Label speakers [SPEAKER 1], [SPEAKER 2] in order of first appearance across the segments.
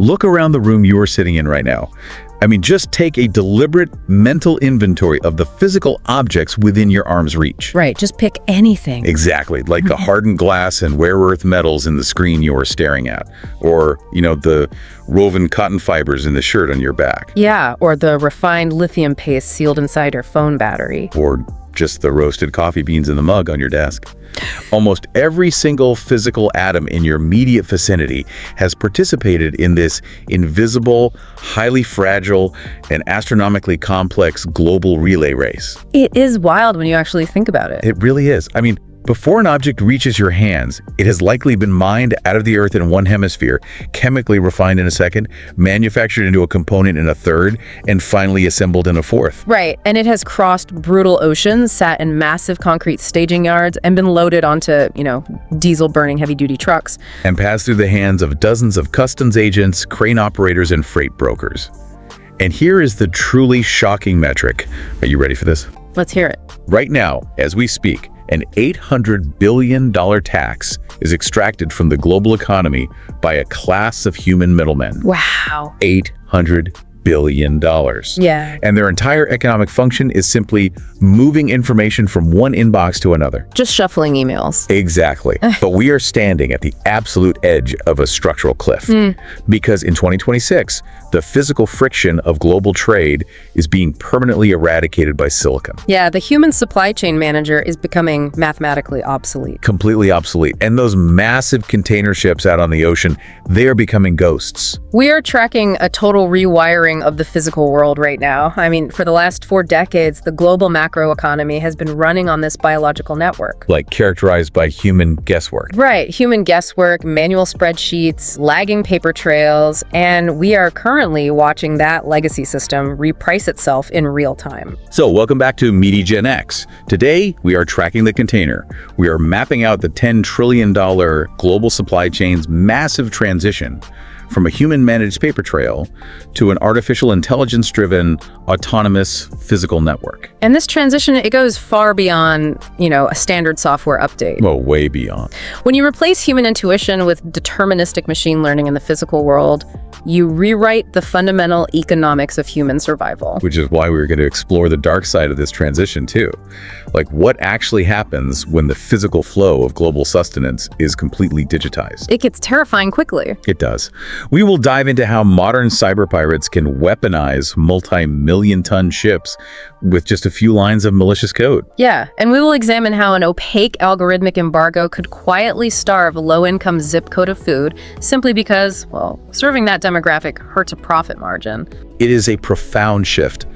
[SPEAKER 1] Look around the room you are sitting in right now. I mean, just take a deliberate mental inventory of the physical objects within your arm's reach.
[SPEAKER 2] Right, just pick anything.
[SPEAKER 1] Exactly, like the hardened glass and rare earth metals in the screen you are staring at. Or, the woven cotton fibers in the shirt on your back.
[SPEAKER 2] Yeah, or the refined lithium paste sealed inside your phone battery.
[SPEAKER 1] Or just the roasted coffee beans in the mug on your desk. Almost every single physical atom in your immediate vicinity has participated in this invisible, highly fragile, and astronomically complex global relay race.
[SPEAKER 2] It is wild when you actually think about it.
[SPEAKER 1] It really is. I mean, before an object reaches your hands, it has likely been mined out of the earth in one hemisphere, chemically refined in a second, manufactured into a component in a third, and finally assembled in a fourth.
[SPEAKER 2] Right, and it has crossed brutal oceans, sat in massive concrete staging yards, and been loaded onto, diesel-burning heavy-duty trucks.
[SPEAKER 1] And passed through the hands of dozens of customs agents, crane operators, and freight brokers. And here is the truly shocking metric. Are you ready for this?
[SPEAKER 2] Let's hear it.
[SPEAKER 1] Right now, as we speak, an $800 billion tax is extracted from the global economy by a class of human middlemen.
[SPEAKER 2] Wow.
[SPEAKER 1] $800 billion.
[SPEAKER 2] Yeah.
[SPEAKER 1] And their entire economic function is simply moving information from one inbox to another.
[SPEAKER 2] Just shuffling emails.
[SPEAKER 1] Exactly. But we are standing at the absolute edge of a structural cliff. Because in 2026, the physical friction of global trade is being permanently eradicated by silicon.
[SPEAKER 2] Yeah, the human supply chain manager is becoming mathematically obsolete.
[SPEAKER 1] Completely obsolete. And those massive container ships out on the ocean, they are becoming ghosts.
[SPEAKER 2] We are tracking a total rewiring of the physical world right now. I mean, for the last 4 decades, the global macroeconomy has been running on this biological network.
[SPEAKER 1] Like characterized by human guesswork.
[SPEAKER 2] Right, human guesswork, manual spreadsheets, lagging paper trails, and we are currently watching that legacy system reprice itself in real time.
[SPEAKER 1] So welcome back to MediaGenX. Today, we are tracking the container. We are mapping out the $10 trillion global supply chain's massive transition from a human-managed paper trail to an artificial intelligence-driven, autonomous physical network.
[SPEAKER 2] And this transition, it goes far beyond, a standard software update.
[SPEAKER 1] Well, way beyond.
[SPEAKER 2] When you replace human intuition with deterministic machine learning in the physical world, you rewrite the fundamental economics of human survival.
[SPEAKER 1] Which is why we're going to explore the dark side of this transition, too. Like, what actually happens when the physical flow of global sustenance is completely digitized?
[SPEAKER 2] It gets terrifying quickly.
[SPEAKER 1] It does. We will dive into how modern cyber pirates can weaponize multi-million-ton ships with just a few lines of malicious code.
[SPEAKER 2] Yeah, and we will examine how an opaque algorithmic embargo could quietly starve a low-income zip code of food simply because, serving that demographic hurts a profit margin.
[SPEAKER 1] It is a profound shift.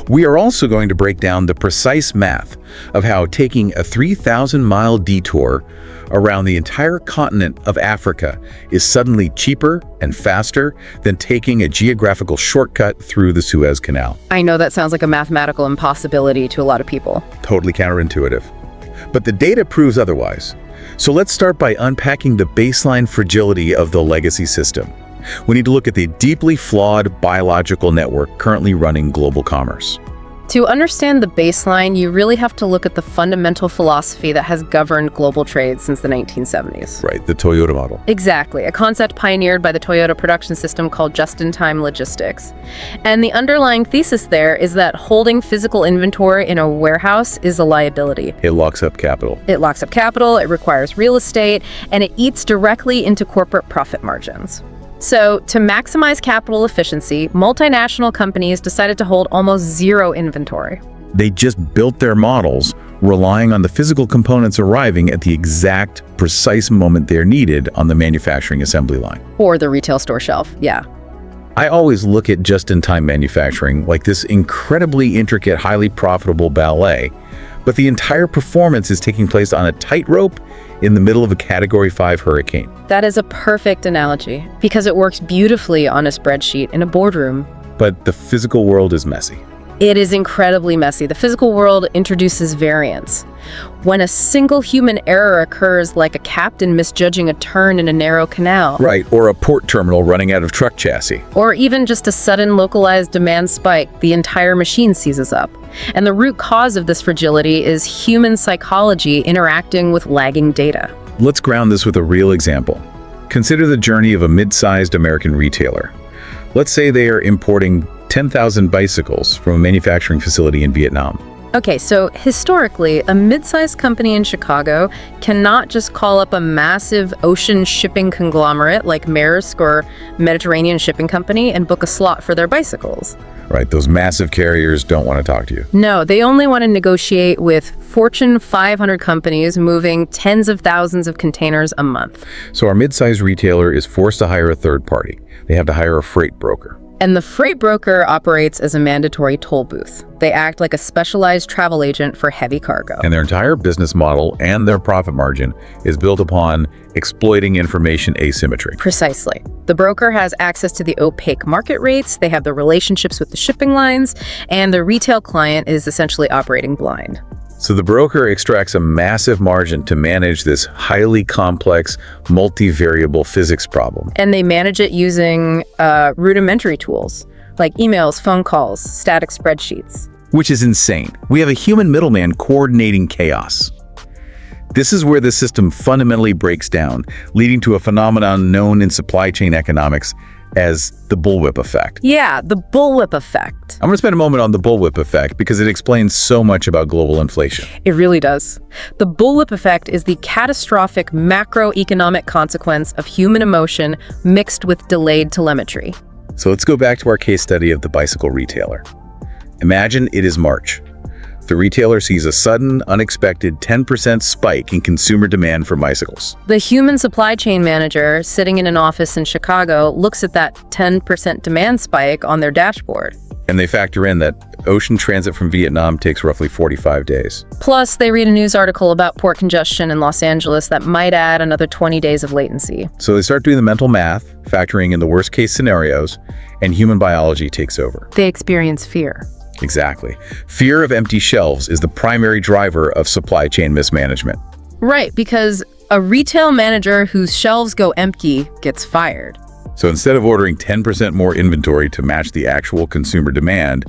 [SPEAKER 1] We are also going to break down the precise math of how taking a 3,000-mile detour around the entire continent of Africa is suddenly cheaper and faster than taking a geographical shortcut through the Suez Canal.
[SPEAKER 2] I know that sounds like a mathematical impossibility to a lot of people.
[SPEAKER 1] Totally counterintuitive. But the data proves otherwise. So let's start by unpacking the baseline fragility of the legacy system. We need to look at the deeply flawed biological network currently running global commerce.
[SPEAKER 2] To understand the baseline, you really have to look at the fundamental philosophy that has governed global trade since the 1970s.
[SPEAKER 1] Right, the Toyota model.
[SPEAKER 2] Exactly, a concept pioneered by the Toyota production system called just-in-time logistics. And the underlying thesis there is that holding physical inventory in a warehouse is a liability.
[SPEAKER 1] It locks up capital.
[SPEAKER 2] It locks up capital, it requires real estate, and it eats directly into corporate profit margins. So, to maximize capital efficiency, multinational companies decided to hold almost zero inventory.
[SPEAKER 1] They just built their models relying on the physical components arriving at the exact, precise moment they're needed on the manufacturing assembly line.
[SPEAKER 2] Or the retail store shelf, yeah.
[SPEAKER 1] I always look at just-in-time manufacturing like this incredibly intricate, highly profitable ballet, but the entire performance is taking place on a tightrope in the middle of a Category 5 hurricane.
[SPEAKER 2] That is a perfect analogy, because it works beautifully on a spreadsheet in a boardroom.
[SPEAKER 1] But the physical world is messy.
[SPEAKER 2] It is incredibly messy. The physical world introduces variance. When a single human error occurs, like a captain misjudging a turn in a narrow canal.
[SPEAKER 1] Right, or a port terminal running out of truck chassis.
[SPEAKER 2] Or even just a sudden localized demand spike, the entire machine seizes up. And the root cause of this fragility is human psychology interacting with lagging data.
[SPEAKER 1] Let's ground this with a real example. Consider the journey of a mid-sized American retailer. Let's say they are importing 10,000 bicycles from a manufacturing facility in Vietnam.
[SPEAKER 2] Okay, so historically, a mid-sized company in Chicago cannot just call up a massive ocean shipping conglomerate like Maersk or Mediterranean Shipping Company and book a slot for their bicycles.
[SPEAKER 1] Right, those massive carriers don't want to talk to you.
[SPEAKER 2] No, they only want to negotiate with Fortune 500 companies moving tens of thousands of containers a month.
[SPEAKER 1] So our mid-sized retailer is forced to hire a third party. They have to hire a freight broker.
[SPEAKER 2] And the freight broker operates as a mandatory toll booth. They act like a specialized travel agent for heavy cargo.
[SPEAKER 1] And their entire business model and their profit margin is built upon exploiting information asymmetry.
[SPEAKER 2] Precisely. The broker has access to the opaque market rates, they have the relationships with the shipping lines, and the retail client is essentially operating blind.
[SPEAKER 1] So the broker extracts a massive margin to manage this highly complex, multivariable physics problem.
[SPEAKER 2] And they manage it using rudimentary tools like emails, phone calls, static spreadsheets.
[SPEAKER 1] Which is insane. We have a human middleman coordinating chaos. This is where the system fundamentally breaks down, leading to a phenomenon known in supply chain economics as the bullwhip effect.
[SPEAKER 2] Yeah, the bullwhip effect.
[SPEAKER 1] I'm going to spend a moment on the bullwhip effect because it explains so much about global inflation.
[SPEAKER 2] It really does. The bullwhip effect is the catastrophic macroeconomic consequence of human emotion mixed with delayed telemetry.
[SPEAKER 1] So let's go back to our case study of the bicycle retailer. Imagine it is March. The retailer sees a sudden, unexpected 10% spike in consumer demand for bicycles.
[SPEAKER 2] The human supply chain manager sitting in an office in Chicago looks at that 10% demand spike on their dashboard.
[SPEAKER 1] And they factor in that ocean transit from Vietnam takes roughly 45 days.
[SPEAKER 2] Plus, they read a news article about port congestion in Los Angeles that might add another 20 days of latency.
[SPEAKER 1] So they start doing the mental math, factoring in the worst-case scenarios, and human biology takes over.
[SPEAKER 2] They experience fear.
[SPEAKER 1] Exactly. Fear of empty shelves is the primary driver of supply chain mismanagement.
[SPEAKER 2] Right, because a retail manager whose shelves go empty gets fired.
[SPEAKER 1] So instead of ordering 10% more inventory to match the actual consumer demand,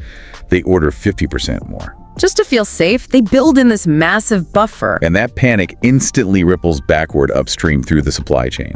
[SPEAKER 1] they order 50% more.
[SPEAKER 2] Just to feel safe, they build in this massive buffer.
[SPEAKER 1] And that panic instantly ripples backward upstream through the supply chain.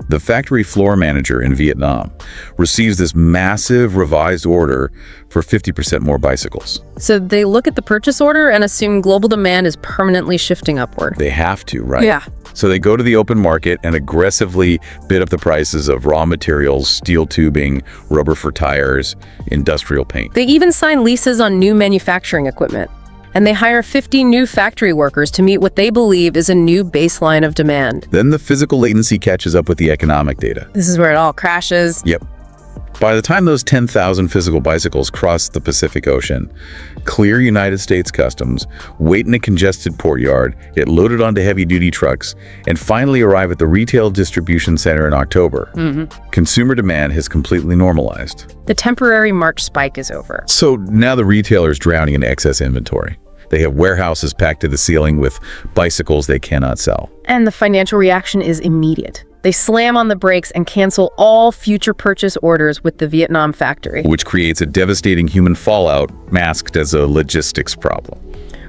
[SPEAKER 1] The factory floor manager in Vietnam receives this massive revised order for 50% more bicycles.
[SPEAKER 2] So they look at the purchase order and assume global demand is permanently shifting upward.
[SPEAKER 1] They have to, right?
[SPEAKER 2] Yeah.
[SPEAKER 1] So they go to the open market and aggressively bid up the prices of raw materials, steel tubing, rubber for tires, industrial paint.
[SPEAKER 2] They even sign leases on new manufacturing equipment. And they hire 50 new factory workers to meet what they believe is a new baseline of demand.
[SPEAKER 1] Then the physical latency catches up with the economic data.
[SPEAKER 2] This is where it all crashes.
[SPEAKER 1] Yep. By the time those 10,000 physical bicycles cross the Pacific Ocean, clear United States customs, wait in a congested port yard, get loaded onto heavy-duty trucks, and finally arrive at the retail distribution center in October, consumer demand has completely normalized.
[SPEAKER 2] The temporary March spike is over.
[SPEAKER 1] So now the retailer's drowning in excess inventory. They have warehouses packed to the ceiling with bicycles they cannot sell.
[SPEAKER 2] And the financial reaction is immediate. They slam on the brakes and cancel all future purchase orders with the Vietnam factory.
[SPEAKER 1] Which creates a devastating human fallout masked as a logistics problem.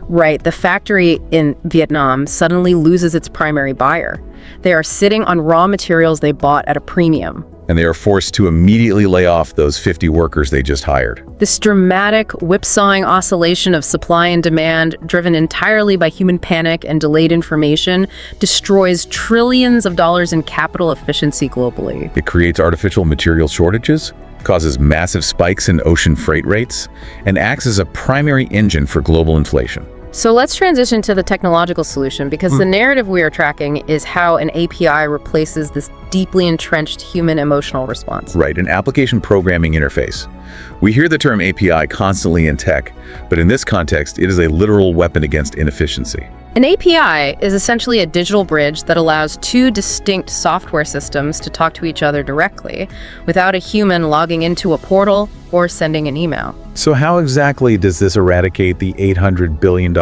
[SPEAKER 2] Right, the factory in Vietnam suddenly loses its primary buyer. They are sitting on raw materials they bought at a premium.
[SPEAKER 1] And they are forced to immediately lay off those 50 workers they just hired.
[SPEAKER 2] This dramatic, whipsawing oscillation of supply and demand, driven entirely by human panic and delayed information, destroys trillions of dollars in capital efficiency globally.
[SPEAKER 1] It creates artificial material shortages, causes massive spikes in ocean freight rates, and acts as a primary engine for global inflation.
[SPEAKER 2] So let's transition to the technological solution, because the narrative we are tracking is how an API replaces this deeply entrenched human emotional response.
[SPEAKER 1] Right, an application programming interface. We hear the term API constantly in tech, but in this context, it is a literal weapon against inefficiency.
[SPEAKER 2] An API is essentially a digital bridge that allows two distinct software systems to talk to each other directly without a human logging into a portal or sending an email.
[SPEAKER 1] So how exactly does this eradicate the $800 billion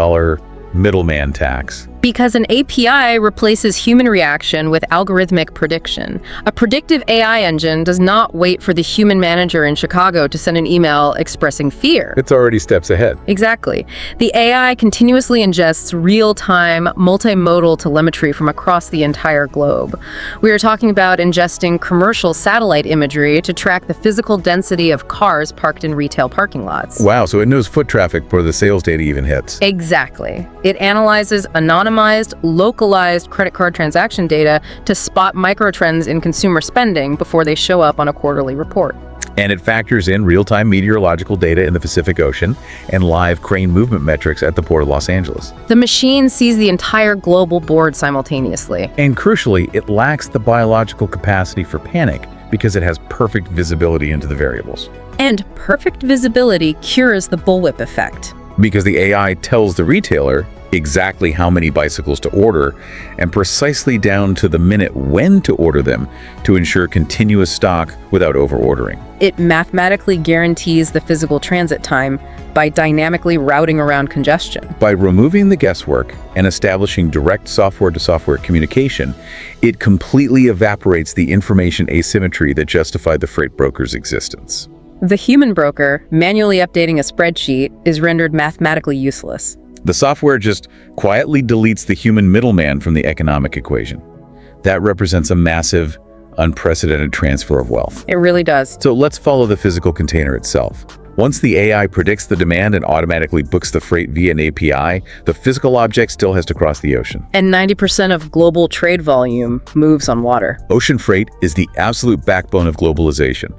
[SPEAKER 1] middleman tax?
[SPEAKER 2] Because an API replaces human reaction with algorithmic prediction. A predictive AI engine does not wait for the human manager in Chicago to send an email expressing fear.
[SPEAKER 1] It's already steps ahead.
[SPEAKER 2] Exactly. The AI continuously ingests real-time, multimodal telemetry from across the entire globe. We are talking about ingesting commercial satellite imagery to track the physical density of cars parked in retail parking lots.
[SPEAKER 1] Wow, so it knows foot traffic before the sales data even hits.
[SPEAKER 2] Exactly. It analyzes anonymized, localized credit card transaction data to spot microtrends in consumer spending before they show up on a quarterly report.
[SPEAKER 1] And it factors in real-time meteorological data in the Pacific Ocean and live crane movement metrics at the Port of Los Angeles.
[SPEAKER 2] The machine sees the entire global board simultaneously.
[SPEAKER 1] And crucially, it lacks the biological capacity for panic because it has perfect visibility into the variables.
[SPEAKER 2] And perfect visibility cures the bullwhip effect.
[SPEAKER 1] Because the AI tells the retailer exactly how many bicycles to order and precisely down to the minute when to order them to ensure continuous stock without over-ordering.
[SPEAKER 2] It mathematically guarantees the physical transit time by dynamically routing around congestion.
[SPEAKER 1] By removing the guesswork and establishing direct software-to-software communication, it completely evaporates the information asymmetry that justified the freight broker's existence.
[SPEAKER 2] The human broker, manually updating a spreadsheet, is rendered mathematically useless.
[SPEAKER 1] The software just quietly deletes the human middleman from the economic equation. That represents a massive, unprecedented transfer of wealth.
[SPEAKER 2] It really does.
[SPEAKER 1] So let's follow the physical container itself. Once the AI predicts the demand and automatically books the freight via an API, the physical object still has to cross the ocean.
[SPEAKER 2] And 90% of global trade volume moves on water.
[SPEAKER 1] Ocean freight is the absolute backbone of globalization.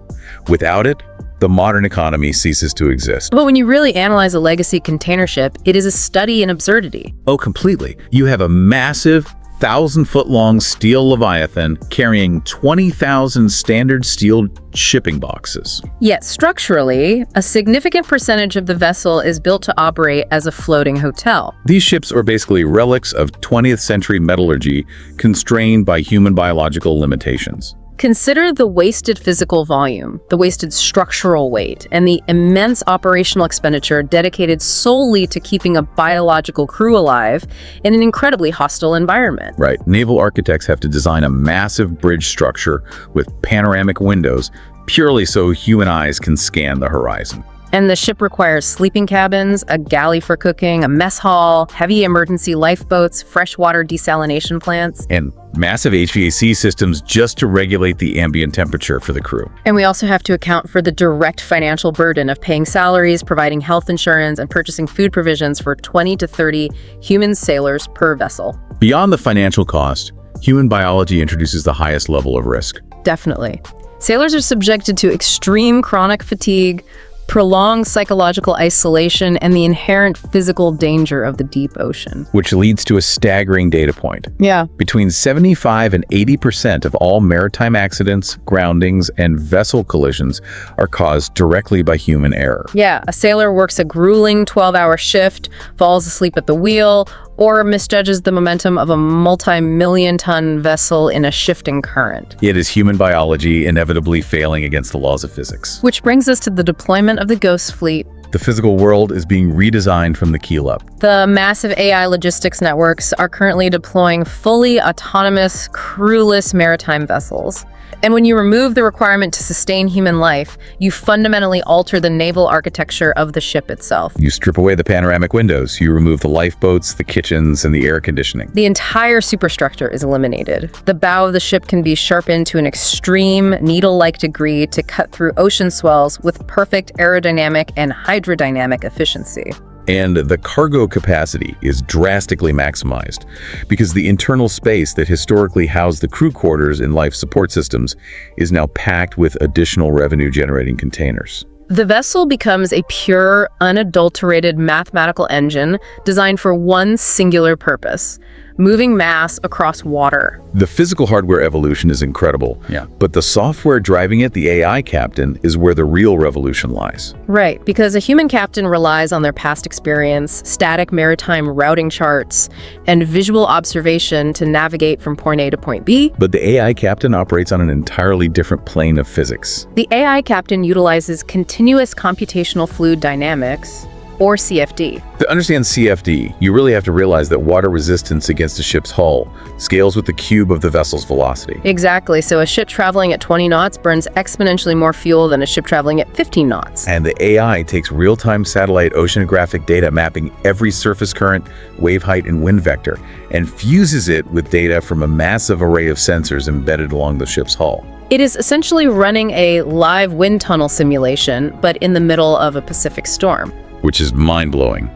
[SPEAKER 1] Without it, the modern economy ceases to exist.
[SPEAKER 2] But when you really analyze a legacy container ship, it is a study in absurdity.
[SPEAKER 1] Oh, completely. You have a massive, 1,000-foot-long steel leviathan carrying 20,000 standard steel shipping boxes.
[SPEAKER 2] Yet structurally, a significant percentage of the vessel is built to operate as a floating hotel.
[SPEAKER 1] These ships are basically relics of 20th century metallurgy constrained by human biological limitations.
[SPEAKER 2] Consider the wasted physical volume, the wasted structural weight, and the immense operational expenditure dedicated solely to keeping a biological crew alive in an incredibly hostile environment.
[SPEAKER 1] Right. Naval architects have to design a massive bridge structure with panoramic windows purely so human eyes can scan the horizon.
[SPEAKER 2] And the ship requires sleeping cabins, a galley for cooking, a mess hall, heavy emergency lifeboats, freshwater desalination plants.
[SPEAKER 1] And massive HVAC systems just to regulate the ambient temperature for the crew.
[SPEAKER 2] And we also have to account for the direct financial burden of paying salaries, providing health insurance, and purchasing food provisions for 20 to 30 human sailors per vessel.
[SPEAKER 1] Beyond the financial cost, human biology introduces the highest level of risk.
[SPEAKER 2] Definitely. Sailors are subjected to extreme chronic fatigue, prolonged psychological isolation, and the inherent physical danger of the deep ocean.
[SPEAKER 1] Which leads to a staggering data point.
[SPEAKER 2] Yeah.
[SPEAKER 1] Between 75 and 80% of all maritime accidents, groundings, and vessel collisions are caused directly by human error.
[SPEAKER 2] Yeah, a sailor works a grueling 12-hour shift, falls asleep at the wheel, or misjudges the momentum of a multi-million-ton vessel in a shifting current.
[SPEAKER 1] It is human biology inevitably failing against the laws of physics.
[SPEAKER 2] Which brings us to the deployment of the Ghost Fleet.
[SPEAKER 1] The physical world is being redesigned from the keel up.
[SPEAKER 2] The massive AI logistics networks are currently deploying fully autonomous, crewless maritime vessels. And when you remove the requirement to sustain human life, you fundamentally alter the naval architecture of the ship itself.
[SPEAKER 1] You strip away the panoramic windows, you remove the lifeboats, the kitchens, and the air conditioning.
[SPEAKER 2] The entire superstructure is eliminated. The bow of the ship can be sharpened to an extreme, needle-like degree to cut through ocean swells with perfect aerodynamic and hydrodynamic efficiency.
[SPEAKER 1] And the cargo capacity is drastically maximized because the internal space that historically housed the crew quarters in life support systems is now packed with additional revenue-generating containers.
[SPEAKER 2] The vessel becomes a pure, unadulterated mathematical engine designed for one singular purpose: moving mass across water.
[SPEAKER 1] The physical hardware evolution is incredible, but the software driving it, the AI captain, is where the real revolution lies.
[SPEAKER 2] Right, because a human captain relies on their past experience, static maritime routing charts, and visual observation to navigate from point A to point B.
[SPEAKER 1] But the AI captain operates on an entirely different plane of physics.
[SPEAKER 2] The AI captain utilizes continuous computational fluid dynamics, or CFD.
[SPEAKER 1] To understand CFD, you really have to realize that water resistance against a ship's hull scales with the cube of the vessel's velocity.
[SPEAKER 2] Exactly, so a ship traveling at 20 knots burns exponentially more fuel than a ship traveling at 15 knots.
[SPEAKER 1] And the AI takes real-time satellite oceanographic data mapping every surface current, wave height, and wind vector, and fuses it with data from a massive array of sensors embedded along the ship's hull.
[SPEAKER 2] It is essentially running a live wind tunnel simulation, but in the middle of a Pacific storm.
[SPEAKER 1] Which is mind-blowing.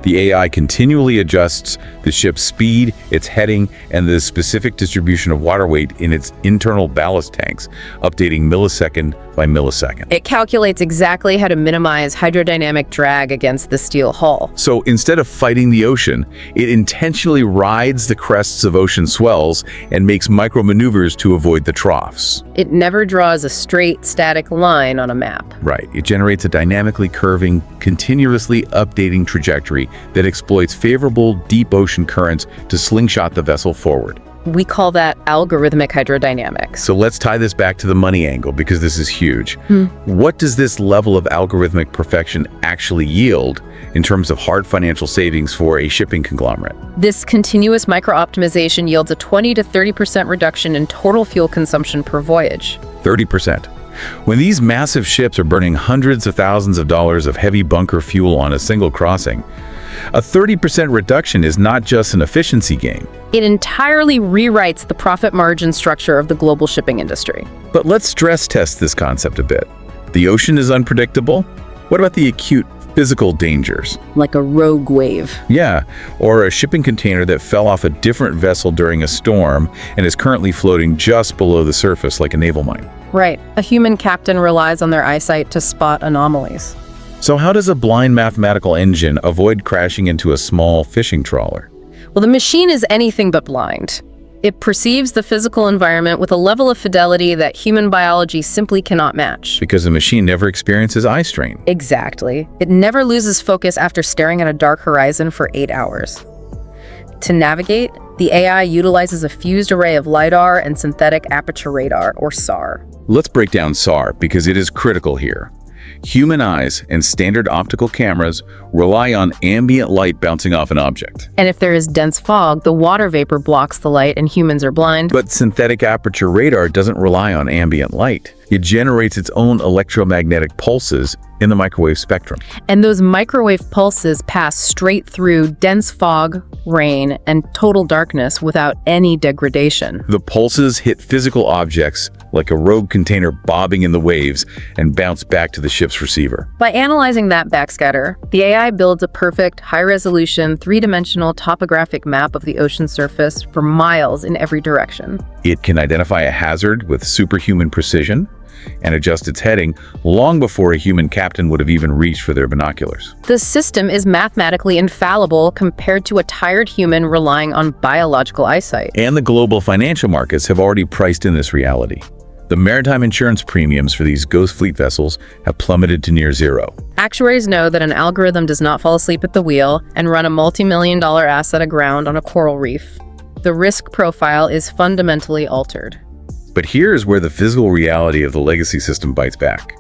[SPEAKER 1] The AI continually adjusts the ship's speed, its heading, and the specific distribution of water weight in its internal ballast tanks, updating millisecond by millisecond.
[SPEAKER 2] It calculates exactly how to minimize hydrodynamic drag against the steel hull.
[SPEAKER 1] So instead of fighting the ocean, it intentionally rides the crests of ocean swells and makes micro-maneuvers to avoid the troughs.
[SPEAKER 2] It never draws a straight, static line on a map.
[SPEAKER 1] Right. It generates a dynamically curving, continuously updating trajectory that exploits favorable deep ocean currents to slingshot the vessel forward.
[SPEAKER 2] We call that algorithmic hydrodynamics.
[SPEAKER 1] So let's tie this back to the money angle, because this is huge. What does this level of algorithmic perfection actually yield in terms of hard financial savings for a shipping conglomerate?
[SPEAKER 2] This continuous micro-optimization yields a 20 to 30% reduction in total fuel consumption per voyage.
[SPEAKER 1] 30%. When these massive ships are burning hundreds of thousands of dollars of heavy bunker fuel on a single crossing, a 30% reduction is not just an efficiency gain.
[SPEAKER 2] It entirely rewrites the profit margin structure of the global shipping industry.
[SPEAKER 1] But let's stress test this concept a bit. The ocean is unpredictable. What about the acute physical dangers?
[SPEAKER 2] Like a rogue wave.
[SPEAKER 1] Yeah, or a shipping container that fell off a different vessel during a storm and is currently floating just below the surface like a naval mine.
[SPEAKER 2] Right. A human captain relies on their eyesight to spot anomalies.
[SPEAKER 1] So how does a blind mathematical engine avoid crashing into a small fishing trawler?
[SPEAKER 2] Well, the machine is anything but blind. It perceives the physical environment with a level of fidelity that human biology simply cannot match.
[SPEAKER 1] Because the machine never experiences eye strain.
[SPEAKER 2] Exactly. It never loses focus after staring at a dark horizon for 8 hours. To navigate, the AI utilizes a fused array of LiDAR and synthetic aperture radar, or SAR.
[SPEAKER 1] Let's break down SAR because it is critical here. Human eyes and standard optical cameras rely on ambient light bouncing off an object.
[SPEAKER 2] And if there is dense fog, the water vapor blocks the light and humans are blind.
[SPEAKER 1] But synthetic aperture radar doesn't rely on ambient light. It generates its own electromagnetic pulses in the microwave spectrum.
[SPEAKER 2] And those microwave pulses pass straight through dense fog, rain, and total darkness without any degradation.
[SPEAKER 1] The pulses hit physical objects like a rogue container bobbing in the waves and bounce back to the ship's receiver.
[SPEAKER 2] By analyzing that backscatter, the AI builds a perfect, high-resolution, three-dimensional topographic map of the ocean surface for miles in every direction.
[SPEAKER 1] It can identify a hazard with superhuman precision and adjust its heading long before a human captain would have even reached for their binoculars.
[SPEAKER 2] The system is mathematically infallible compared to a tired human relying on biological eyesight.
[SPEAKER 1] And the global financial markets have already priced in this reality. The maritime insurance premiums for these ghost fleet vessels have plummeted to near zero.
[SPEAKER 2] Actuaries know that an algorithm does not fall asleep at the wheel and run a multi-million-dollar asset aground on a coral reef. The risk profile is fundamentally altered.
[SPEAKER 1] But here's where the physical reality of the legacy system bites back.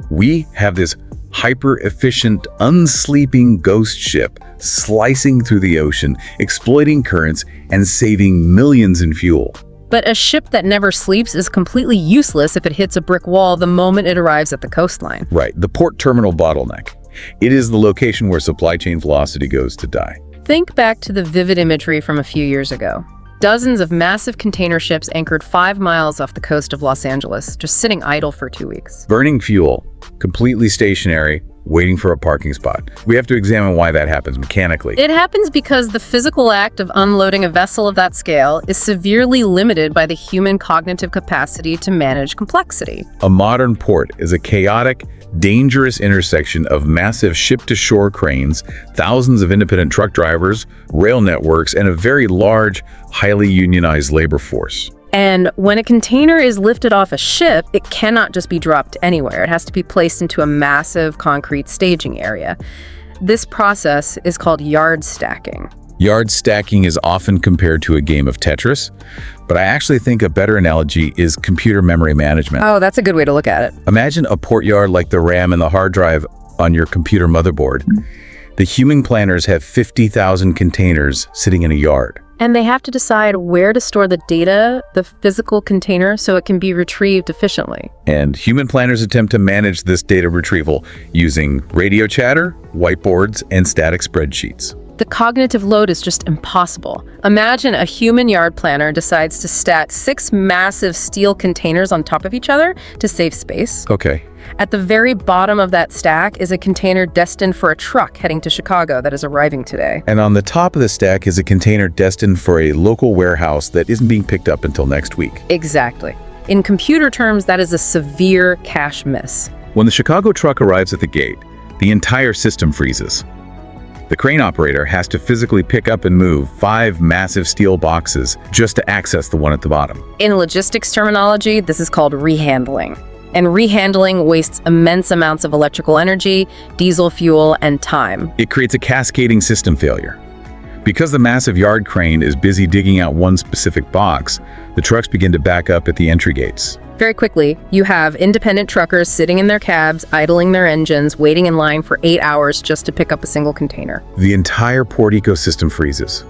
[SPEAKER 1] We have this hyper-efficient, unsleeping ghost ship slicing through the ocean, exploiting currents, and saving millions in fuel.
[SPEAKER 2] But a ship that never sleeps is completely useless if it hits a brick wall the moment it arrives at the coastline.
[SPEAKER 1] Right, the port terminal bottleneck. It is the location where supply chain velocity goes to die.
[SPEAKER 2] Think back to the vivid imagery from a few years ago. Dozens of massive container ships anchored 5 miles off the coast of Los Angeles, just sitting idle for 2 weeks.
[SPEAKER 1] Burning fuel, completely stationary, waiting for a parking spot. We have to examine why that happens mechanically.
[SPEAKER 2] It happens because the physical act of unloading a vessel of that scale is severely limited by the human cognitive capacity to manage complexity.
[SPEAKER 1] A modern port is a chaotic, dangerous intersection of massive ship-to-shore cranes, thousands of independent truck drivers, rail networks, and a very large, highly unionized labor force.
[SPEAKER 2] And when a container is lifted off a ship, it cannot just be dropped anywhere. It has to be placed into a massive concrete staging area. This process is called yard stacking.
[SPEAKER 1] Yard stacking is often compared to a game of Tetris, but I actually think a better analogy is computer memory management.
[SPEAKER 2] Oh, that's a good way to look at it.
[SPEAKER 1] Imagine a port yard like the RAM and the hard drive on your computer motherboard. The human planners have 50,000 containers sitting in a yard.
[SPEAKER 2] And they have to decide where to store the data, the physical container, so it can be retrieved efficiently.
[SPEAKER 1] And human planners attempt to manage this data retrieval using radio chatter, whiteboards, and static spreadsheets.
[SPEAKER 2] The cognitive load is just impossible. Imagine a human yard planner decides to stack 6 massive steel containers on top of each other to save space.
[SPEAKER 1] Okay.
[SPEAKER 2] At the very bottom of that stack is a container destined for a truck heading to Chicago that is arriving today.
[SPEAKER 1] And on the top of the stack is a container destined for a local warehouse that isn't being picked up until next week.
[SPEAKER 2] Exactly. In computer terms, that is a severe cache miss.
[SPEAKER 1] When the Chicago truck arrives at the gate, the entire system freezes. The crane operator has to physically pick up and move 5 massive steel boxes just to access the one at the bottom.
[SPEAKER 2] In logistics terminology, this is called rehandling. And rehandling wastes immense amounts of electrical energy, diesel fuel, and time.
[SPEAKER 1] It creates a cascading system failure. Because the massive yard crane is busy digging out one specific box, the trucks begin to back up at the entry gates.
[SPEAKER 2] Very quickly, you have independent truckers sitting in their cabs, idling their engines, waiting in line for 8 hours just to pick up a single container.
[SPEAKER 1] The entire port ecosystem freezes.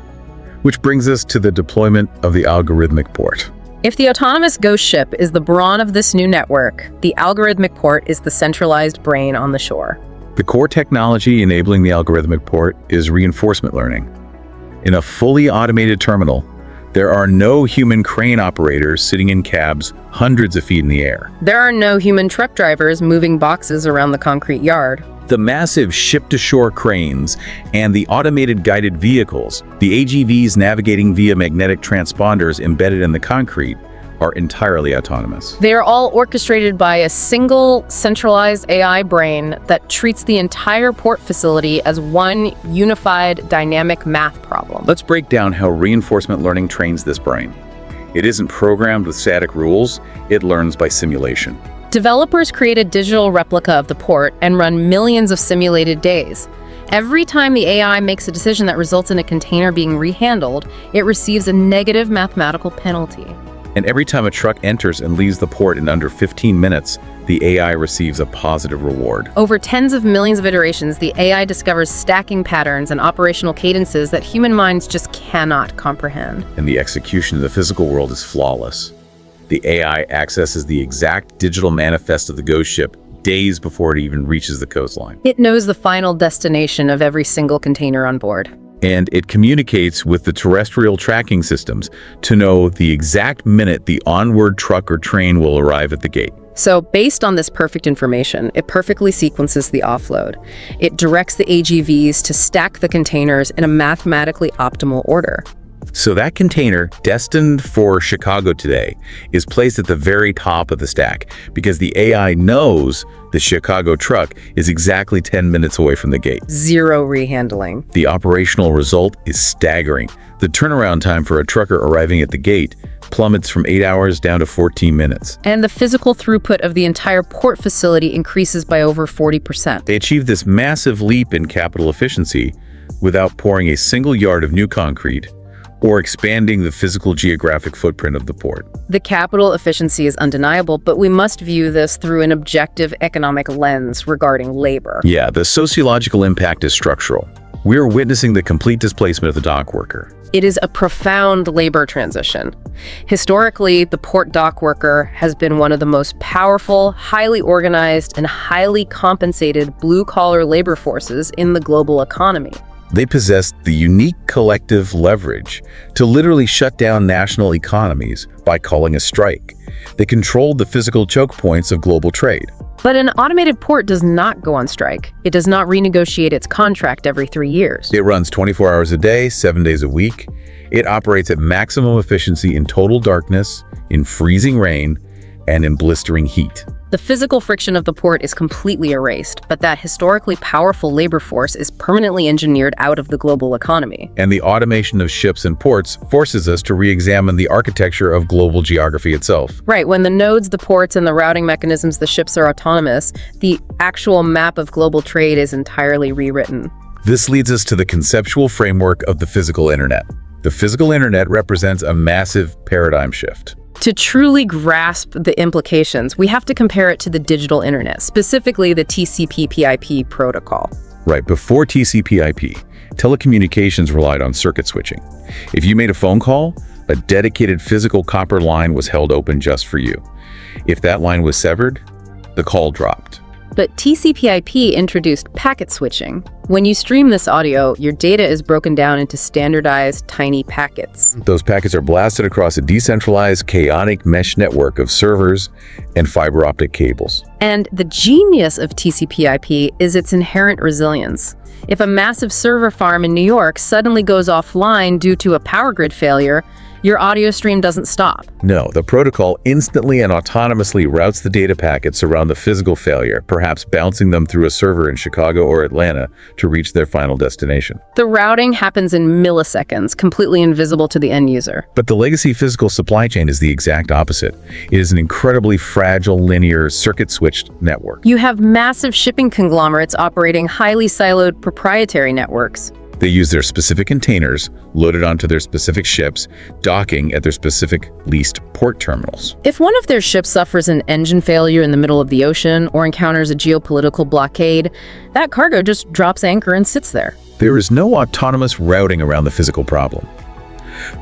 [SPEAKER 1] Which brings us to the deployment of the Algorithmic Port.
[SPEAKER 2] If the autonomous ghost ship is the brawn of this new network, the Algorithmic Port is the centralized brain on the shore.
[SPEAKER 1] The core technology enabling the Algorithmic Port is reinforcement learning. In a fully automated terminal, there are no human crane operators sitting in cabs hundreds of feet in the air.
[SPEAKER 2] There are no human truck drivers moving boxes around the concrete yard.
[SPEAKER 1] The massive ship-to-shore cranes and the automated guided vehicles, the AGVs navigating via magnetic transponders embedded in the concrete, are entirely autonomous.
[SPEAKER 2] They are all orchestrated by a single centralized AI brain that treats the entire port facility as one unified dynamic math problem.
[SPEAKER 1] Let's break down how reinforcement learning trains this brain. It isn't programmed with static rules, it learns by simulation.
[SPEAKER 2] Developers create a digital replica of the port and run millions of simulated days. Every time the AI makes a decision that results in a container being rehandled, it receives a negative mathematical penalty.
[SPEAKER 1] And every time a truck enters and leaves the port in under 15 minutes, the AI receives a positive reward.
[SPEAKER 2] Over tens of millions of iterations, the AI discovers stacking patterns and operational cadences that human minds just cannot comprehend.
[SPEAKER 1] And the execution of the physical world is flawless. The AI accesses the exact digital manifest of the ghost ship days before it even reaches the coastline.
[SPEAKER 2] It knows the final destination of every single container on board.
[SPEAKER 1] And it communicates with the terrestrial tracking systems to know the exact minute the onward truck or train will arrive at the gate.
[SPEAKER 2] So based on this perfect information, it perfectly sequences the offload. It directs the AGVs to stack the containers in a mathematically optimal order.
[SPEAKER 1] So that container, destined for Chicago today, is placed at the very top of the stack because the AI knows the Chicago truck is exactly 10 minutes away from the gate.
[SPEAKER 2] Zero rehandling.
[SPEAKER 1] The operational result is staggering. The turnaround time for a trucker arriving at the gate plummets from 8 hours down to 14 minutes.
[SPEAKER 2] And the physical throughput of the entire port facility increases by over 40%.
[SPEAKER 1] They achieve this massive leap in capital efficiency without pouring a single yard of new concrete or expanding the physical geographic footprint of the port.
[SPEAKER 2] The capital efficiency is undeniable, but we must view this through an objective economic lens regarding labor.
[SPEAKER 1] Yeah, the sociological impact is structural. We are witnessing the complete displacement of the dock worker.
[SPEAKER 2] It is a profound labor transition. Historically, the port dock worker has been one of the most powerful, highly organized, and highly compensated blue-collar labor forces in the global economy.
[SPEAKER 1] They possessed the unique collective leverage to literally shut down national economies by calling a strike. They controlled the physical choke points of global trade.
[SPEAKER 2] But an automated port does not go on strike. It does not renegotiate its contract every 3 years.
[SPEAKER 1] It runs 24 hours a day, 7 days a week. It operates at maximum efficiency in total darkness, in freezing rain, and in blistering heat.
[SPEAKER 2] The physical friction of the port is completely erased, but that historically powerful labor force is permanently engineered out of the global economy.
[SPEAKER 1] And the automation of ships and ports forces us to re-examine the architecture of global geography itself.
[SPEAKER 2] Right, when the nodes, the ports, and the routing mechanisms, the ships are autonomous, the actual map of global trade is entirely rewritten.
[SPEAKER 1] This leads us to the conceptual framework of the physical internet. The physical internet represents a massive paradigm shift.
[SPEAKER 2] To truly grasp the implications, we have to compare it to the digital internet, specifically the TCP/IP protocol.
[SPEAKER 1] Right, before TCP/IP, telecommunications relied on circuit switching. If you made a phone call, a dedicated physical copper line was held open just for you. If that line was severed, the call dropped.
[SPEAKER 2] But TCP/IP introduced packet switching. When you stream this audio, your data is broken down into standardized, tiny packets.
[SPEAKER 1] Those packets are blasted across a decentralized, chaotic mesh network of servers and fiber optic cables.
[SPEAKER 2] And the genius of TCP/IP is its inherent resilience. If a massive server farm in New York suddenly goes offline due to a power grid failure, your audio stream doesn't stop.
[SPEAKER 1] No, the protocol instantly and autonomously routes the data packets around the physical failure, perhaps bouncing them through a server in Chicago or Atlanta to reach their final destination.
[SPEAKER 2] The routing happens in milliseconds, completely invisible to the end user.
[SPEAKER 1] But the legacy physical supply chain is the exact opposite. It is an incredibly fragile, linear, circuit-switched network.
[SPEAKER 2] You have massive shipping conglomerates operating highly siloed proprietary networks.
[SPEAKER 1] They use their specific containers loaded onto their specific ships, docking at their specific leased port terminals.
[SPEAKER 2] If one of their ships suffers an engine failure in the middle of the ocean or encounters a geopolitical blockade, that cargo just drops anchor and sits there.
[SPEAKER 1] There is no autonomous routing around the physical problem.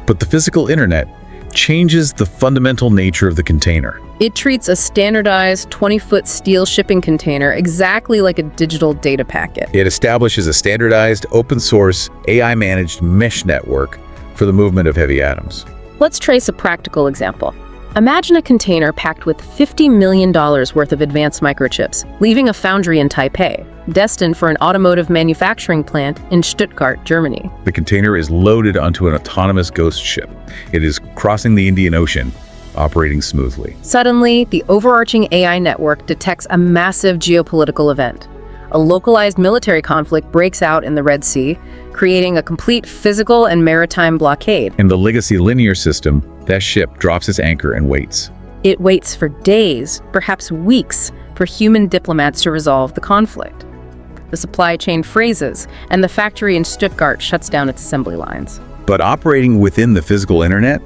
[SPEAKER 1] But the physical internet changes the fundamental nature of the container.
[SPEAKER 2] It treats a standardized 20-foot steel shipping container exactly like a digital data packet.
[SPEAKER 1] It establishes a standardized, open-source, AI-managed mesh network for the movement of heavy atoms.
[SPEAKER 2] Let's trace a practical example. Imagine a container packed with $50 million worth of advanced microchips, leaving a foundry in Taipei, destined for an automotive manufacturing plant in Stuttgart, Germany.
[SPEAKER 1] The container is loaded onto an autonomous ghost ship. It is crossing the Indian Ocean, operating smoothly.
[SPEAKER 2] Suddenly, the overarching AI network detects a massive geopolitical event. A localized military conflict breaks out in the Red Sea, creating a complete physical and maritime blockade.
[SPEAKER 1] In the legacy linear system, that ship drops its anchor and waits.
[SPEAKER 2] It waits for days, perhaps weeks, for human diplomats to resolve the conflict. The supply chain freezes, and the factory in Stuttgart shuts down its assembly lines.
[SPEAKER 1] But operating within the physical internet,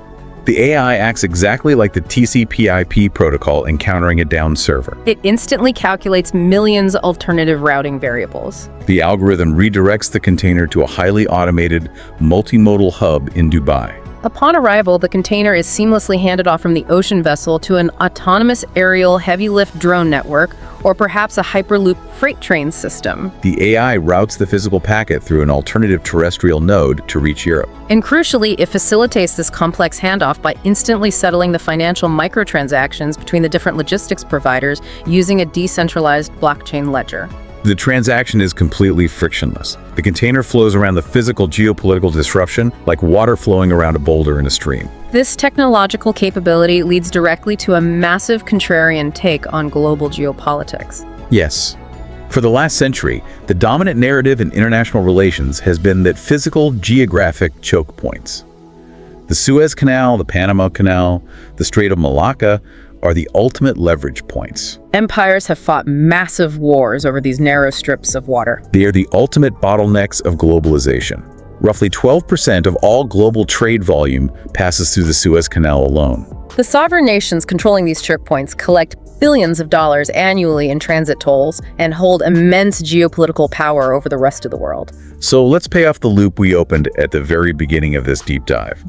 [SPEAKER 1] the AI acts exactly like the TCP/IP protocol encountering a downed server.
[SPEAKER 2] It instantly calculates millions of alternative routing variables.
[SPEAKER 1] The algorithm redirects the container to a highly automated, multimodal hub in Dubai.
[SPEAKER 2] Upon arrival, the container is seamlessly handed off from the ocean vessel to an autonomous aerial heavy-lift drone network, or perhaps a Hyperloop freight train system.
[SPEAKER 1] The AI routes the physical packet through an alternative terrestrial node to reach Europe.
[SPEAKER 2] And crucially, it facilitates this complex handoff by instantly settling the financial microtransactions between the different logistics providers using a decentralized blockchain ledger.
[SPEAKER 1] The transaction is completely frictionless. The container flows around the physical geopolitical disruption like water flowing around a boulder in a stream.
[SPEAKER 2] This technological capability leads directly to a massive contrarian take on global geopolitics.
[SPEAKER 1] Yes. For the last century, the dominant narrative in international relations has been that physical geographic choke points. The Suez Canal, the Panama Canal, the Strait of Malacca are the ultimate leverage points.
[SPEAKER 2] Empires have fought massive wars over these narrow strips of water.
[SPEAKER 1] They are the ultimate bottlenecks of globalization. Roughly 12% of all global trade volume passes through the Suez Canal alone.
[SPEAKER 2] The sovereign nations controlling these choke points collect billions of dollars annually in transit tolls and hold immense geopolitical power over the rest of the world.
[SPEAKER 1] So let's pay off the loop we opened at the very beginning of this deep dive.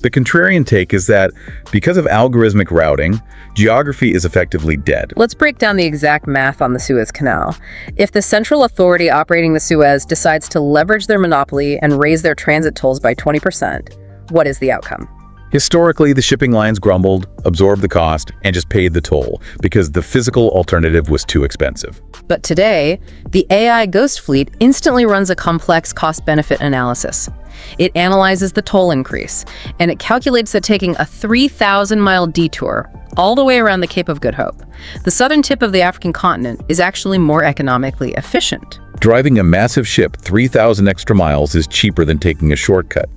[SPEAKER 1] The contrarian take is that because of algorithmic routing, geography is effectively dead.
[SPEAKER 2] Let's break down the exact math on the Suez Canal. If the central authority operating the Suez decides to leverage their monopoly and raise their transit tolls by 20%, what is the outcome?
[SPEAKER 1] Historically, the shipping lines grumbled, absorbed the cost, and just paid the toll because the physical alternative was too expensive.
[SPEAKER 2] But today, the AI Ghost Fleet instantly runs a complex cost-benefit analysis. It analyzes the toll increase, and it calculates that taking a 3,000-mile detour all the way around the Cape of Good Hope, the southern tip of the African continent, is actually more economically efficient.
[SPEAKER 1] Driving a massive ship 3,000 extra miles is cheaper than taking a shortcut.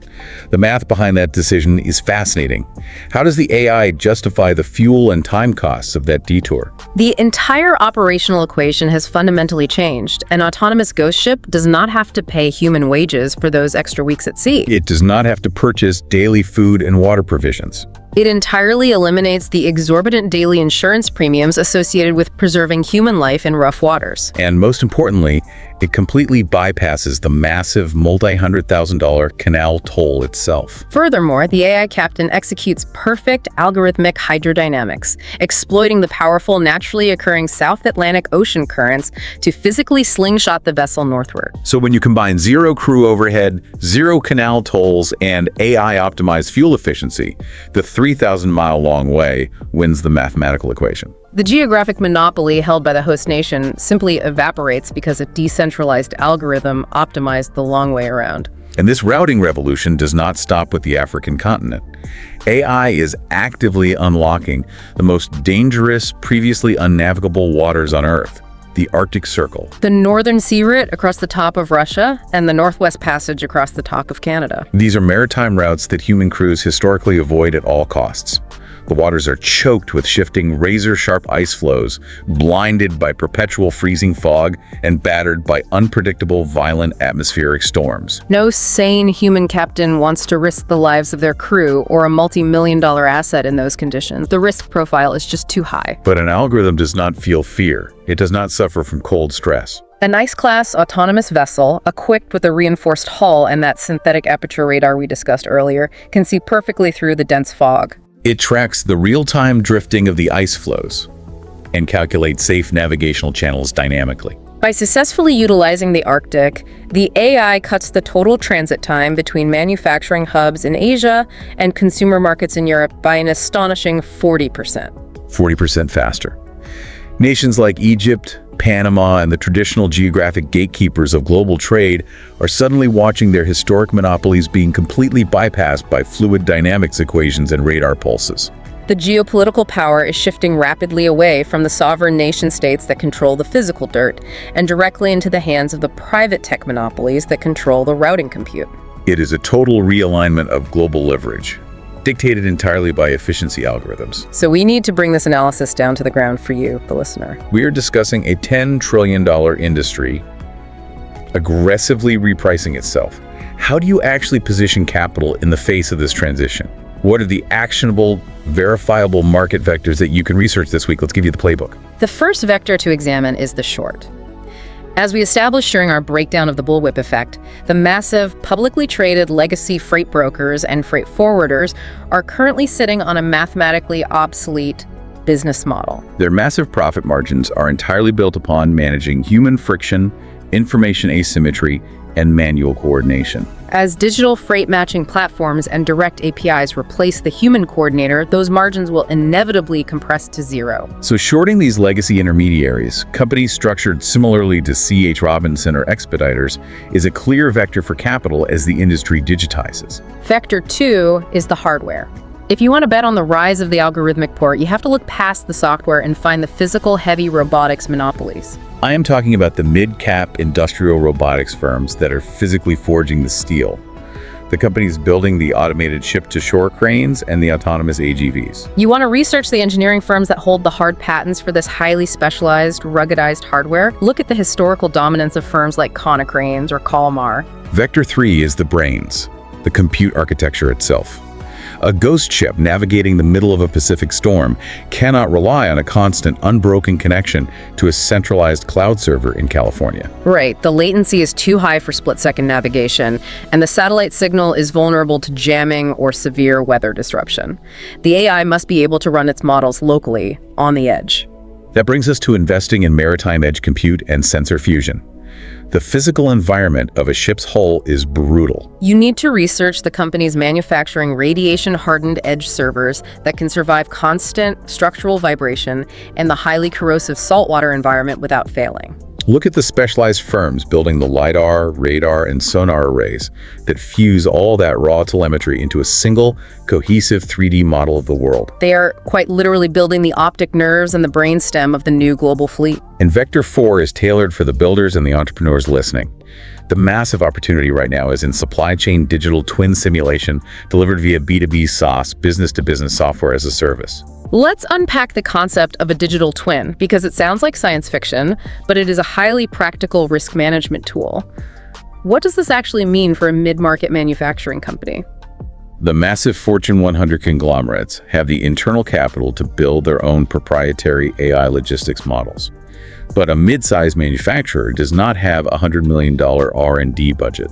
[SPEAKER 1] The math behind that decision is fascinating. How does the AI justify the fuel and time costs of that detour?
[SPEAKER 2] The entire operational equation has fundamentally changed. An autonomous ghost ship does not have to pay human wages for those extra weeks at sea.
[SPEAKER 1] It does not have to purchase daily food and water provisions.
[SPEAKER 2] It entirely eliminates the exorbitant daily insurance premiums associated with preserving human life in rough waters.
[SPEAKER 1] And most importantly, it completely bypasses the massive multi-$100,000 canal toll itself.
[SPEAKER 2] Furthermore, the AI captain executes perfect algorithmic hydrodynamics, exploiting the powerful naturally occurring South Atlantic Ocean currents to physically slingshot the vessel northward.
[SPEAKER 1] So when you combine zero crew overhead, zero canal tolls, and AI-optimized fuel efficiency, the 3,000-mile-long way wins the mathematical equation.
[SPEAKER 2] The geographic monopoly held by the host nation simply evaporates because a decentralized algorithm optimized the long way around.
[SPEAKER 1] And this routing revolution does not stop with the African continent. AI is actively unlocking the most dangerous, previously unnavigable waters on Earth, the Arctic Circle,
[SPEAKER 2] the Northern Sea Route across the top of Russia, and the Northwest Passage across the top of Canada.
[SPEAKER 1] These are maritime routes that human crews historically avoid at all costs. The waters are choked with shifting razor-sharp ice flows, blinded by perpetual freezing fog, and battered by unpredictable, violent atmospheric storms.
[SPEAKER 2] No sane human captain wants to risk the lives of their crew or a multi-million-dollar asset in those conditions. The risk profile is just too high.
[SPEAKER 1] But an algorithm does not feel fear. It does not suffer from cold stress.
[SPEAKER 2] A nice-class autonomous vessel, equipped with a reinforced hull and that synthetic aperture radar we discussed earlier, can see perfectly through the dense fog.
[SPEAKER 1] It tracks the real-time drifting of the ice flows and calculates safe navigational channels dynamically.
[SPEAKER 2] By successfully utilizing the Arctic, the AI cuts the total transit time between manufacturing hubs in Asia and consumer markets in Europe by an astonishing 40%.
[SPEAKER 1] 40% faster. Nations like Egypt, Panama, and the traditional geographic gatekeepers of global trade are suddenly watching their historic monopolies being completely bypassed by fluid dynamics equations and radar pulses.
[SPEAKER 2] The geopolitical power is shifting rapidly away from the sovereign nation-states that control the physical dirt and directly into the hands of the private tech monopolies that control the routing compute.
[SPEAKER 1] It is a total realignment of global leverage, dictated entirely by efficiency algorithms.
[SPEAKER 2] So we need to bring this analysis down to the ground for you, the listener.
[SPEAKER 1] We are discussing a $10 trillion industry aggressively repricing itself. How do you actually position capital in the face of this transition? What are the actionable, verifiable market vectors that you can research this week? Let's give you the playbook.
[SPEAKER 2] The first vector to examine is the short. As we established during our breakdown of the bullwhip effect, the massive, publicly traded legacy freight brokers and freight forwarders are currently sitting on a mathematically obsolete business model.
[SPEAKER 1] Their massive profit margins are entirely built upon managing human friction, information asymmetry, and manual coordination.
[SPEAKER 2] As digital freight matching platforms and direct APIs replace the human coordinator, those margins will inevitably compress to zero.
[SPEAKER 1] So shorting these legacy intermediaries, companies structured similarly to C.H. Robinson or Expeditors, is a clear vector for capital as the industry digitizes.
[SPEAKER 2] Vector 2 is the hardware. If you want to bet on the rise of the algorithmic port, you have to look past the software and find the physical heavy robotics monopolies.
[SPEAKER 1] I am talking about the mid-cap industrial robotics firms that are physically forging the steel. The companies building the automated ship-to-shore cranes and the autonomous AGVs.
[SPEAKER 2] You want to research the engineering firms that hold the hard patents for this highly specialized, ruggedized hardware? Look at the historical dominance of firms like Konecranes or Kalmar.
[SPEAKER 1] Vector 3 is the brains, the compute architecture itself. A ghost ship navigating the middle of a Pacific storm cannot rely on a constant, unbroken connection to a centralized cloud server in California.
[SPEAKER 2] Right, the latency is too high for split-second navigation, and the satellite signal is vulnerable to jamming or severe weather disruption. The AI must be able to run its models locally, on the edge.
[SPEAKER 1] That brings us to investing in maritime edge compute and sensor fusion. The physical environment of a ship's hull is brutal.
[SPEAKER 2] You need to research the companies manufacturing radiation-hardened edge servers that can survive constant structural vibration and the highly corrosive saltwater environment without failing.
[SPEAKER 1] Look at the specialized firms building the LiDAR, radar, and sonar arrays that fuse all that raw telemetry into a single, cohesive 3D model of the world.
[SPEAKER 2] They are quite literally building the optic nerves and the brainstem of the new global fleet.
[SPEAKER 1] And Vector 4 is tailored for the builders and the entrepreneurs listening. The massive opportunity right now is in supply chain digital twin simulation delivered via B2B SaaS, business-to-business software as a service.
[SPEAKER 2] Let's unpack the concept of a digital twin, because it sounds like science fiction, but it is a highly practical risk management tool. What does this actually mean for a mid-market manufacturing company?
[SPEAKER 1] The massive Fortune 100 conglomerates have the internal capital to build their own proprietary AI logistics models. But a mid-sized manufacturer does not have a $100 million R&D budget.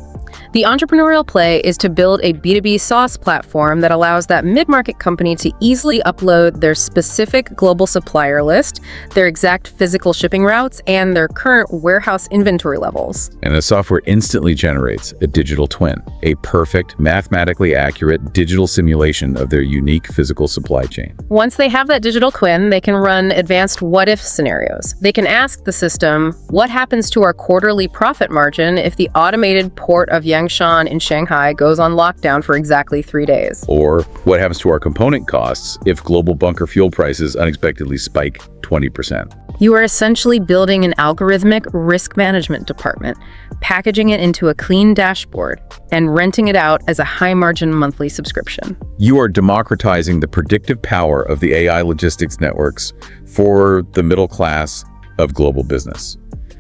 [SPEAKER 2] The entrepreneurial play is to build a B2B SaaS platform that allows that mid-market company to easily upload their specific global supplier list, their exact physical shipping routes, and their current warehouse inventory levels.
[SPEAKER 1] And the software instantly generates a digital twin, a perfect, mathematically accurate digital simulation of their unique physical supply chain.
[SPEAKER 2] Once they have that digital twin, they can run advanced what-if scenarios. They can ask the system, what happens to our quarterly profit margin if the automated port of Yangshan in Shanghai goes on lockdown for exactly 3 days?
[SPEAKER 1] Or what happens to our component costs if global bunker fuel prices unexpectedly spike 20%?
[SPEAKER 2] You are essentially building an algorithmic risk management department, packaging it into a clean dashboard, and renting it out as a high-margin monthly subscription.
[SPEAKER 1] You are democratizing the predictive power of the AI logistics networks for the middle class of global business.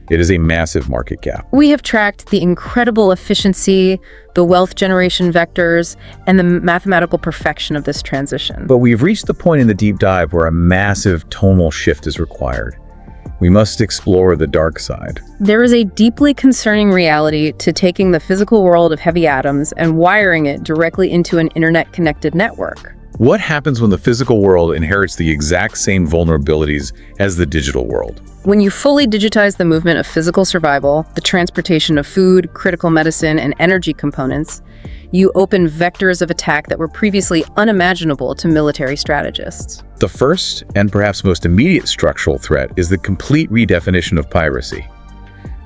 [SPEAKER 1] It is a massive market gap.
[SPEAKER 2] We have tracked the incredible efficiency, the wealth generation vectors, and the mathematical perfection of this transition.
[SPEAKER 1] But we've reached the point in the deep dive where a massive tonal shift is required. We must explore the dark side.
[SPEAKER 2] There is a deeply concerning reality to taking the physical world of heavy atoms and wiring it directly into an internet-connected network.
[SPEAKER 1] What happens when the physical world inherits the exact same vulnerabilities as the digital world?
[SPEAKER 2] When you fully digitize the movement of physical survival, the transportation of food, critical medicine, and energy components, you open vectors of attack that were previously unimaginable to military strategists.
[SPEAKER 1] The first, and perhaps most immediate structural threat, is the complete redefinition of piracy.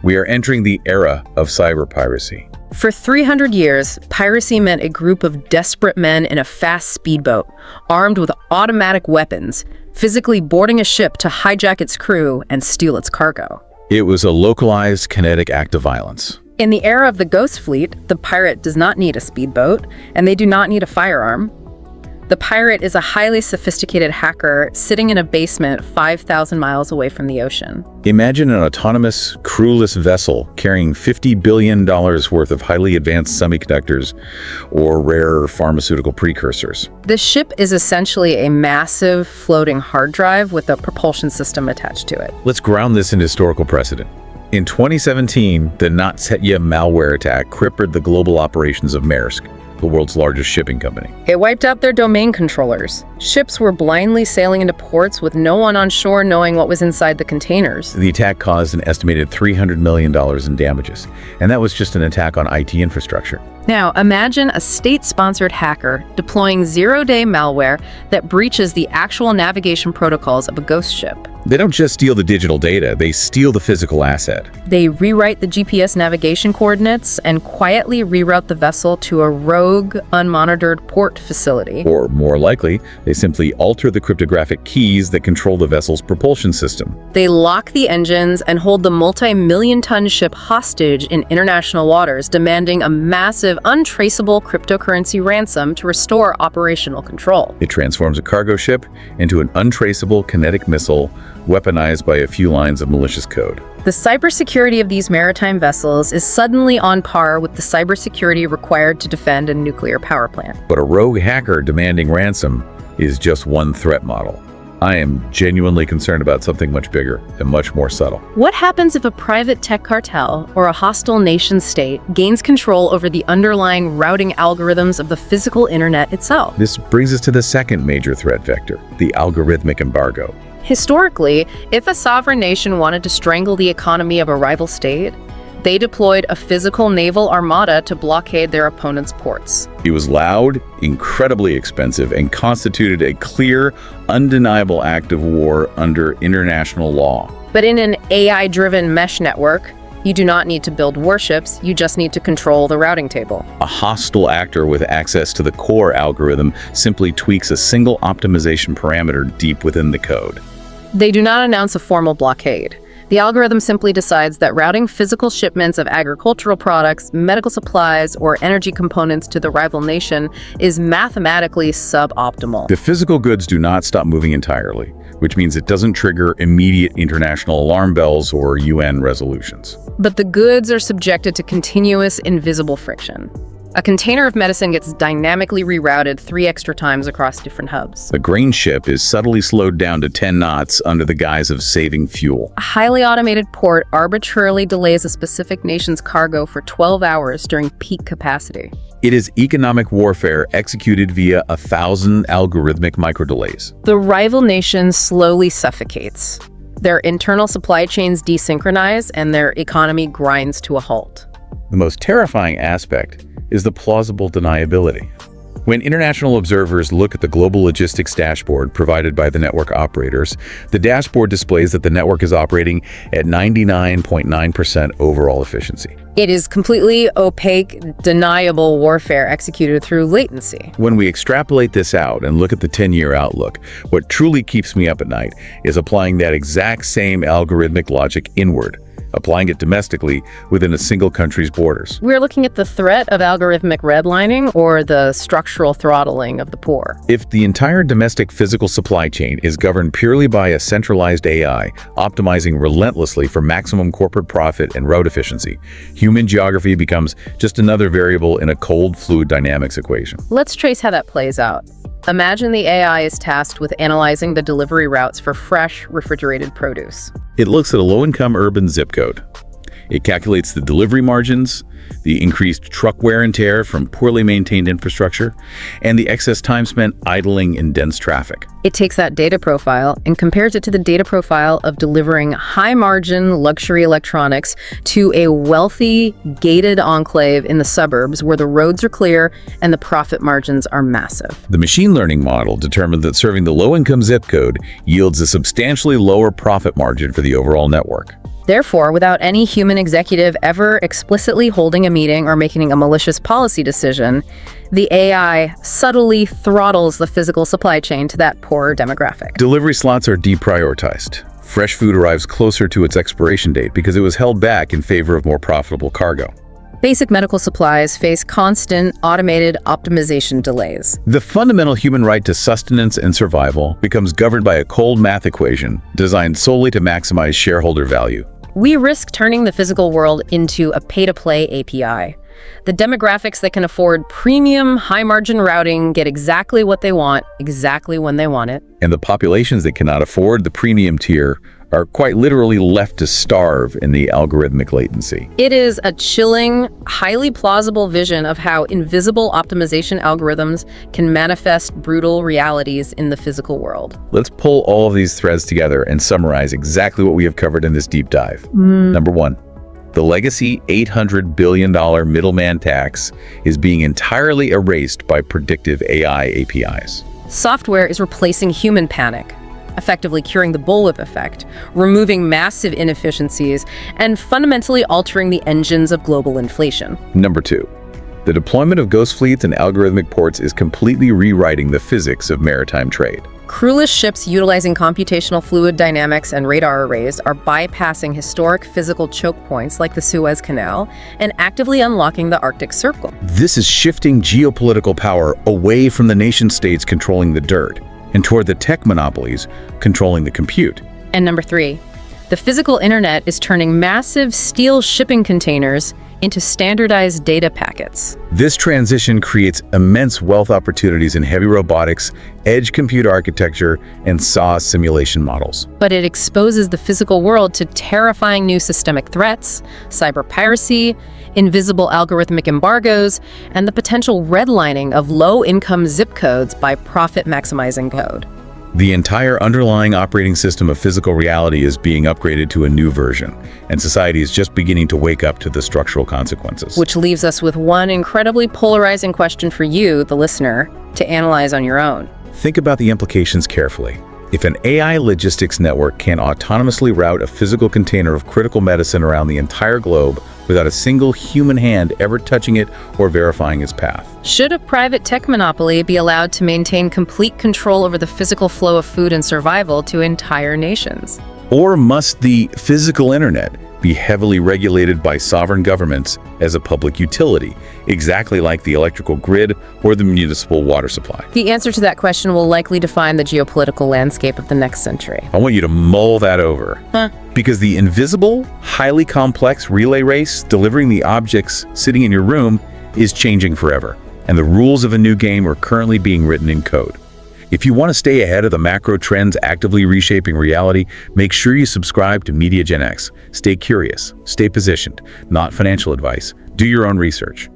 [SPEAKER 1] We are entering the era of cyber piracy.
[SPEAKER 2] For 300 years, piracy meant a group of desperate men in a fast speedboat, armed with automatic weapons, physically boarding a ship to hijack its crew and steal its cargo.
[SPEAKER 1] It was a localized, kinetic act of violence.
[SPEAKER 2] In the era of the Ghost Fleet, the pirate does not need a speedboat, and they do not need a firearm. The pirate is a highly sophisticated hacker sitting in a basement 5,000 miles away from the ocean.
[SPEAKER 1] Imagine an autonomous, crewless vessel carrying $50 billion worth of highly advanced semiconductors or rare pharmaceutical precursors.
[SPEAKER 2] The ship is essentially a massive floating hard drive with a propulsion system attached to it.
[SPEAKER 1] Let's ground this in historical precedent. In 2017, the NotPetya malware attack crippled the global operations of Maersk, the world's largest shipping company.
[SPEAKER 2] It wiped out their domain controllers. Ships were blindly sailing into ports with no one on shore knowing what was inside the containers.
[SPEAKER 1] The attack caused an estimated $300 million in damages, and that was just an attack on IT infrastructure.
[SPEAKER 2] Now, imagine a state-sponsored hacker deploying zero-day malware that breaches the actual navigation protocols of a ghost ship.
[SPEAKER 1] They don't just steal the digital data, they steal the physical asset.
[SPEAKER 2] They rewrite the GPS navigation coordinates and quietly reroute the vessel to a rogue, unmonitored port facility.
[SPEAKER 1] Or more likely, they simply alter the cryptographic keys that control the vessel's propulsion system.
[SPEAKER 2] They lock the engines and hold the multi-million-ton ship hostage in international waters, demanding a massive, untraceable cryptocurrency ransom to restore operational control.
[SPEAKER 1] It transforms a cargo ship into an untraceable kinetic missile weaponized by a few lines of malicious code.
[SPEAKER 2] The cybersecurity of these maritime vessels is suddenly on par with the cybersecurity required to defend a nuclear power plant.
[SPEAKER 1] But a rogue hacker demanding ransom is just one threat model. I am genuinely concerned about something much bigger and much more subtle.
[SPEAKER 2] What happens if a private tech cartel or a hostile nation-state gains control over the underlying routing algorithms of the physical internet itself?
[SPEAKER 1] This brings us to the second major threat vector, the algorithmic embargo.
[SPEAKER 2] Historically, if a sovereign nation wanted to strangle the economy of a rival state, they deployed a physical naval armada to blockade their opponent's ports.
[SPEAKER 1] It was loud, incredibly expensive, and constituted a clear, undeniable act of war under international law.
[SPEAKER 2] But in an AI-driven mesh network, you do not need to build warships, you just need to control the routing table.
[SPEAKER 1] A hostile actor with access to the core algorithm simply tweaks a single optimization parameter deep within the code.
[SPEAKER 2] They do not announce a formal blockade. The algorithm simply decides that routing physical shipments of agricultural products, medical supplies, or energy components to the rival nation is mathematically suboptimal.
[SPEAKER 1] The physical goods do not stop moving entirely, which means it doesn't trigger immediate international alarm bells or UN resolutions.
[SPEAKER 2] But the goods are subjected to continuous invisible friction. A container of medicine gets dynamically rerouted 3 extra times across different hubs.
[SPEAKER 1] A grain ship is subtly slowed down to 10 knots under the guise of saving fuel.
[SPEAKER 2] A highly automated port arbitrarily delays a specific nation's cargo for 12 hours during peak capacity.
[SPEAKER 1] It is economic warfare executed via 1,000 algorithmic microdelays.
[SPEAKER 2] The rival nation slowly suffocates. Their internal supply chains desynchronize and their economy grinds to a halt.
[SPEAKER 1] The most terrifying aspect is the plausible deniability. When international observers look at the global logistics dashboard provided by the network operators, the dashboard displays that the network is operating at 99.9% overall efficiency.
[SPEAKER 2] It is completely opaque, deniable warfare executed through latency.
[SPEAKER 1] When we extrapolate this out and look at the 10-year outlook, what truly keeps me up at night is applying that exact same algorithmic logic inward, applying it domestically within a single country's borders.
[SPEAKER 2] We're looking at the threat of algorithmic redlining or the structural throttling of the poor.
[SPEAKER 1] If the entire domestic physical supply chain is governed purely by a centralized AI, optimizing relentlessly for maximum corporate profit and route efficiency, human geography becomes just another variable in a cold fluid dynamics equation.
[SPEAKER 2] Let's trace how that plays out. Imagine the AI is tasked with analyzing the delivery routes for fresh, refrigerated produce.
[SPEAKER 1] It looks at a low-income urban zip code. It calculates the delivery margins, the increased truck wear and tear from poorly maintained infrastructure, and the excess time spent idling in dense traffic.
[SPEAKER 2] It takes that data profile and compares it to the data profile of delivering high-margin luxury electronics to a wealthy, gated enclave in the suburbs where the roads are clear and the profit margins are massive.
[SPEAKER 1] The machine learning model determined that serving the low-income zip code yields a substantially lower profit margin for the overall network.
[SPEAKER 2] Therefore, without any human executive ever explicitly holding a meeting or making a malicious policy decision, the AI subtly throttles the physical supply chain to that poorer demographic.
[SPEAKER 1] Delivery slots are deprioritized. Fresh food arrives closer to its expiration date because it was held back in favor of more profitable cargo.
[SPEAKER 2] Basic medical supplies face constant automated optimization delays.
[SPEAKER 1] The fundamental human right to sustenance and survival becomes governed by a cold math equation designed solely to maximize shareholder value.
[SPEAKER 2] We risk turning the physical world into a pay-to-play API. The demographics that can afford premium, high-margin routing get exactly what they want, exactly when they want it.
[SPEAKER 1] And the populations that cannot afford the premium tier are quite literally left to starve in the algorithmic latency.
[SPEAKER 2] It is a chilling, highly plausible vision of how invisible optimization algorithms can manifest brutal realities in the physical world.
[SPEAKER 1] Let's pull all of these threads together and summarize exactly what we have covered in this deep dive. Number 1. The legacy $800 billion middleman tax is being entirely erased by predictive AI APIs.
[SPEAKER 2] Software is replacing human panic, effectively curing the bullwhip effect, removing massive inefficiencies, and fundamentally altering the engines of global inflation.
[SPEAKER 1] Number 2. The deployment of ghost fleets and algorithmic ports is completely rewriting the physics of maritime trade.
[SPEAKER 2] Crewless ships utilizing computational fluid dynamics and radar arrays are bypassing historic physical choke points like the Suez Canal and actively unlocking the Arctic Circle.
[SPEAKER 1] This is shifting geopolitical power away from the nation-states controlling the dirt and toward the tech monopolies controlling the compute.
[SPEAKER 2] And number 3, the physical internet is turning massive steel shipping containers into standardized data packets.
[SPEAKER 1] This transition creates immense wealth opportunities in heavy robotics, edge compute architecture, and SAW simulation models.
[SPEAKER 2] But it exposes the physical world to terrifying new systemic threats, cyber piracy, invisible algorithmic embargoes, and the potential redlining of low-income zip codes by profit-maximizing code.
[SPEAKER 1] The entire underlying operating system of physical reality is being upgraded to a new version, and society is just beginning to wake up to the structural consequences.
[SPEAKER 2] Which leaves us with one incredibly polarizing question for you, the listener, to analyze on your own.
[SPEAKER 1] Think about the implications carefully. If an AI logistics network can autonomously route a physical container of critical medicine around the entire globe without a single human hand ever touching it or verifying its path,
[SPEAKER 2] should a private tech monopoly be allowed to maintain complete control over the physical flow of food and survival to entire nations?
[SPEAKER 1] Or must the physical internet be heavily regulated by sovereign governments as a public utility, exactly like the electrical grid or the municipal water supply?
[SPEAKER 2] The answer to that question will likely define the geopolitical landscape of the next century.
[SPEAKER 1] I want you to mull that over. Because the invisible, highly complex relay race delivering the objects sitting in your room is changing forever, and the rules of a new game are currently being written in code. If you want to stay ahead of the macro trends actively reshaping reality, make sure you subscribe to MediaGenX. Stay curious, stay positioned, not financial advice. Do your own research.